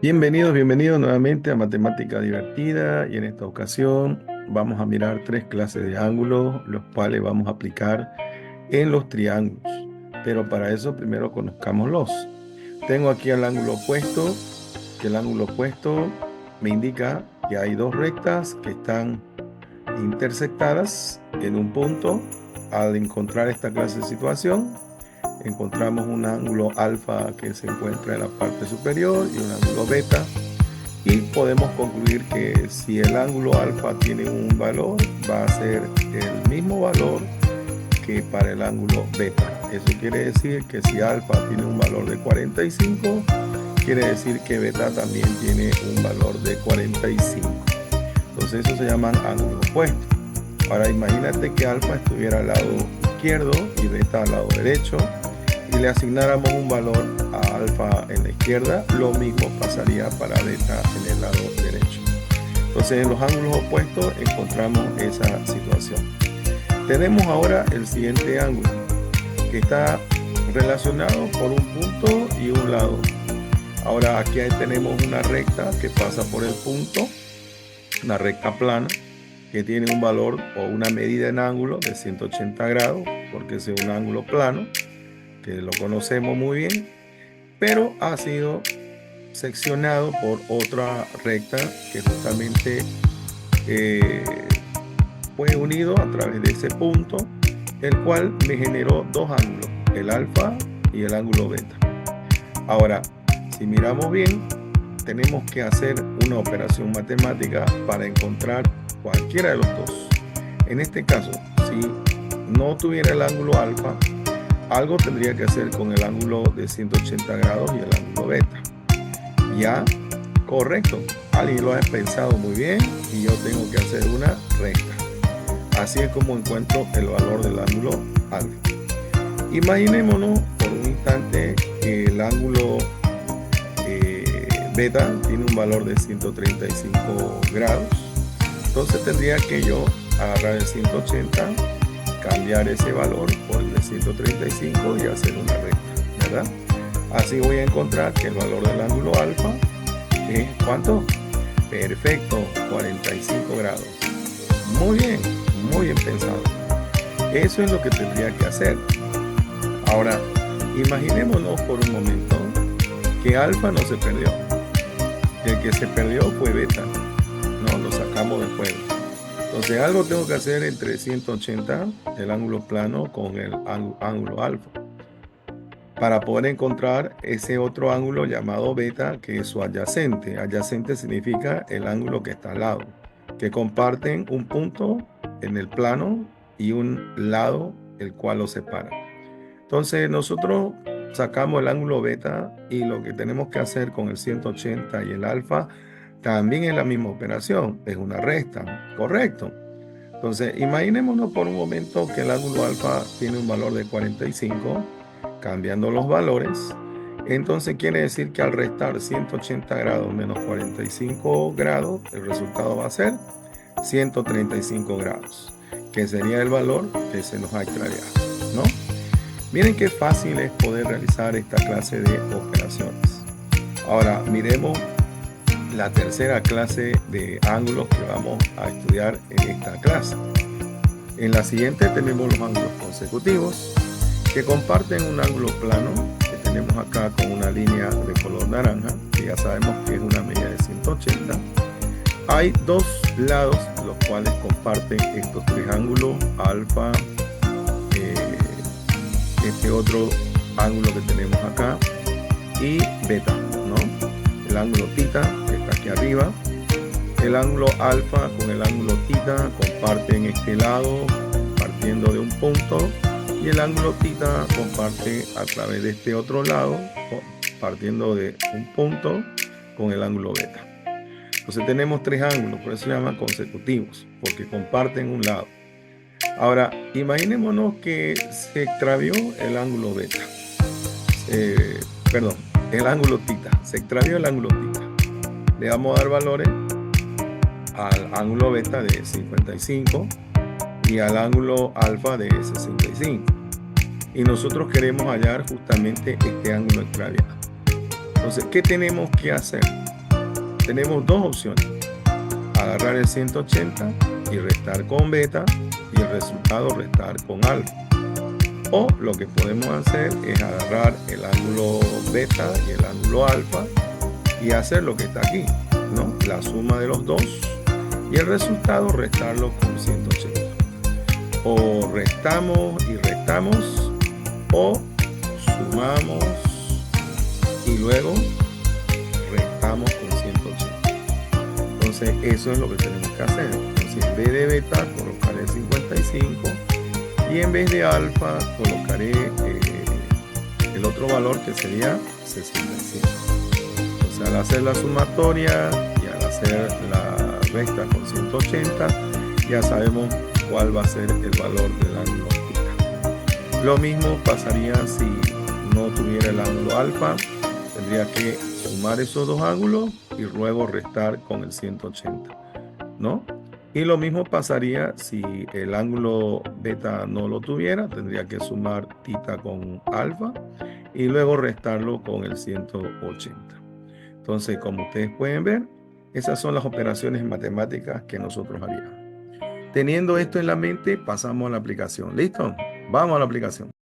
Bienvenidos nuevamente a Matemática Divertida y en esta ocasión vamos a mirar tres clases de ángulos, los cuales vamos a aplicar en los triángulos. Pero para eso primero conozcámoslos. Tengo aquí el ángulo opuesto, que el ángulo opuesto me indica que hay dos rectas que están intersectadas en un punto. Al encontrar esta clase de situación, encontramos un ángulo alfa que se encuentra en la parte superior y un ángulo beta, y podemos concluir que si el ángulo alfa tiene un valor, va a ser el mismo valor que para el ángulo beta. Eso quiere decir que si alfa tiene un valor de 45, quiere decir que beta también tiene un valor de 45. Entonces eso se llaman ángulos opuestos. Ahora imagínate que alfa estuviera al lado izquierdo y beta al lado derecho, y le asignáramos un valor a alfa en la izquierda, lo mismo pasaría para beta en el lado derecho. Entonces en los ángulos opuestos encontramos esa situación. Tenemos ahora el siguiente ángulo, que está relacionado por un punto y un lado. Ahora aquí tenemos una recta que pasa por el punto, una recta plana, que tiene un valor o una medida en ángulo de 180 grados, porque es un ángulo plano, que lo conocemos muy bien, pero ha sido seccionado por otra recta que justamente fue unido a través de ese punto, el cual me generó dos ángulos, el alfa y el ángulo beta. Ahora, si miramos bien, tenemos que hacer una operación matemática para encontrar cualquiera de los dos. En este caso, si no tuviera el ángulo alfa, algo tendría que hacer con el ángulo de 180 grados y el ángulo beta. Ya, correcto. Alguien lo ha pensado muy bien y yo tengo que hacer una recta. Así es como encuentro el valor del ángulo alfa. Imaginémonos por un instante que el ángulo beta tiene un valor de 135 grados. Entonces tendría que yo agarrar el 180, cambiar ese valor por el de 135 y hacer una recta, ¿verdad? Así voy a encontrar que el valor del ángulo alfa es ¿cuánto? Perfecto, 45 grados. Muy bien pensado. Eso es lo que tendría que hacer. Ahora, imaginémonos por un momento que alfa no se perdió. El que se perdió fue beta. No, lo sacamos del juego. Entonces algo tengo que hacer entre 180, el ángulo plano, con el ángulo alfa, para poder encontrar ese otro ángulo llamado beta, que es su adyacente. Adyacente significa el ángulo que está al lado, que comparten un punto en el plano y un lado el cual los separa. Entonces nosotros sacamos el ángulo beta y lo que tenemos que hacer con el 180 y el alfa también es la misma operación, es una resta, correcto. Entonces, imaginémonos por un momento que el ángulo alfa tiene un valor de 45, cambiando los valores. Entonces quiere decir que al restar 180 grados menos 45 grados, el resultado va a ser 135 grados, que sería el valor que se nos ha extraviado, ¿no? Miren qué fácil es poder realizar esta clase de operaciones. Ahora, miremos la tercera clase de ángulos que vamos a estudiar en esta clase. En la siguiente tenemos los ángulos consecutivos, que comparten un ángulo plano, que tenemos acá con una línea de color naranja, que ya sabemos que es una medida de 180. Hay dos lados los cuales comparten estos tres ángulos, alfa, este otro ángulo que tenemos acá, y beta, ¿no? El ángulo tita, que está aquí arriba. El ángulo alfa con el ángulo tita comparten este lado partiendo de un punto, y el ángulo tita comparte a través de este otro lado partiendo de un punto con el ángulo beta. Entonces tenemos tres ángulos, por eso se llaman consecutivos, porque comparten un lado. Ahora, imaginémonos que se extravió el ángulo beta. El ángulo tita. Se extravió el ángulo tita. Le vamos a dar valores al ángulo beta de 55 y al ángulo alfa de 65. Y nosotros queremos hallar justamente este ángulo extraviado. Entonces, ¿qué tenemos que hacer? tenemos dos opciones: agarrar el 180 y restar con beta y el resultado restar con alfa. O lo que podemos hacer es agarrar el ángulo beta y el ángulo alfa y hacer lo que está aquí, ¿no? La suma de los dos y el resultado restarlo con 180. O restamos y restamos, o sumamos y luego restamos con 180. Entonces eso es lo que tenemos que hacer. Entonces en vez de beta colocaré 55 y en vez de alfa colocaré el otro valor, que sería 65. Entonces al hacer la sumatoria y al hacer la resta con 180 ya sabemos cuál va a ser el valor del ángulo θ. Lo mismo pasaría si no tuviera el ángulo alfa. Tendría que sumar esos dos ángulos y luego restar con el 180, ¿no? Y lo mismo pasaría si el ángulo beta no lo tuviera. Tendría que sumar θ con alfa y luego restarlo con el 180. Entonces, como ustedes pueden ver, esas son las operaciones matemáticas que nosotros haríamos. Teniendo esto en la mente, pasamos a la aplicación. ¿Listo? Vamos a la aplicación.